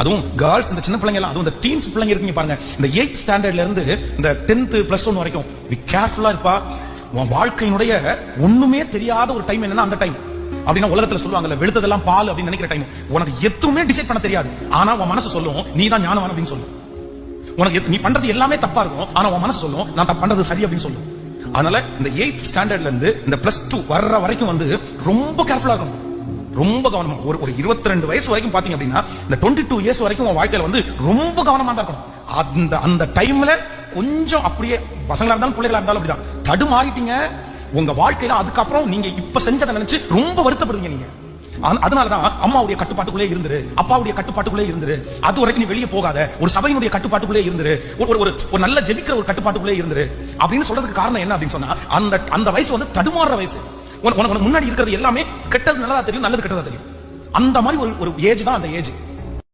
அதுவும் கேர்ள்ஸ், இந்த சின்ன பிள்ளைங்க எல்லாம், அதுவும் இந்த டீன்ஸ் பிள்ளைங்க இருக்கீங்க பாருங்க, இந்த 8th ஸ்டாண்டர்ட்ல இருந்து இந்த 10th +1 வரைக்கும் வி கேர்ஃபுல்லா இருப்பா. உன் வாழ்க்கையினுடைய ஒண்ணுமே தெரியாத ஒரு டைம் என்னன்னா அந்த டைம். அப்படின்னா உலகத்துல சொல்லுவாங்கல்ல, வெளுத்ததெல்லாம் பால் அப்படின்னு நினைக்கிற டைம். உனக்கு எதுவுமே டிசைட் பண்ண தெரியாது, ஆனா உன் மனசு சொல்லும் நீ தான் ஞானவான் அப்படின்னு சொல்லும். உனக்கு நீ பண்றது எல்லாமே தப்பா இருக்கும், ஆனா உன் மனசு சொல்லும் நான் பண்றது சரி அப்படின்னு சொல்லும். அதனால இந்த 8th ஸ்டாண்டர்ட்ல இருந்து இந்த +2 வர்ற வரைக்கும் வந்து ரொம்ப கேர்ஃபுல்லா இருக்கணும், ரொம்ப கவனமா. ஒரு 22 வயசு வரைக்கும் பாத்தீங்க அப்படின்னா இந்த 22 இயர்ஸ் வரைக்கும் உன் வாழ்க்கையில வந்து ரொம்ப கவனமா தான் இருக்கணும். அந்த டைம்ல கொஞ்சம் அப்படியே பசங்களா இருந்தாலும் பிள்ளைகளா இருந்தாலும் அப்படிதான் தடுமாறிட்டீங்க உங்க வாழ்க்கையில, அதுக்கப்புறம் நீங்க இப்ப செஞ்சதை நினைச்சு ரொம்ப வருத்தப்படுவீங்க நீங்க. அதனாலதான் அம்மாவுடைய கட்டுப்பாட்டுக்குள்ளே இருந்துரு, அப்பாவுடைய கட்டுப்பாட்டுக்குள்ளே இருந்துரு, அது வரைக்கும் நீ வெளியே போகாத, ஒரு சபையினுடைய கட்டுப்பாட்டுக்குள்ளே இருந்துரு, ஒரு நல்ல ஜெபிக்கிற ஒரு கட்டுப்பாட்டுக்குள்ளே இருந்துரு அப்படின்னு சொல்றதுக்கு காரணம் என்ன அப்படின்னு சொன்னா, அந்த வயசு வந்து தடுமாறுற வயசு. உனக்கு முன்னாடி இருக்கிறது எல்லாமே கெட்டது நல்லதா தெரியும், நல்லது கெட்டதா தெரியும். அந்த மாதிரி ஒரு ஏஜ் தான் அந்த ஏஜ்.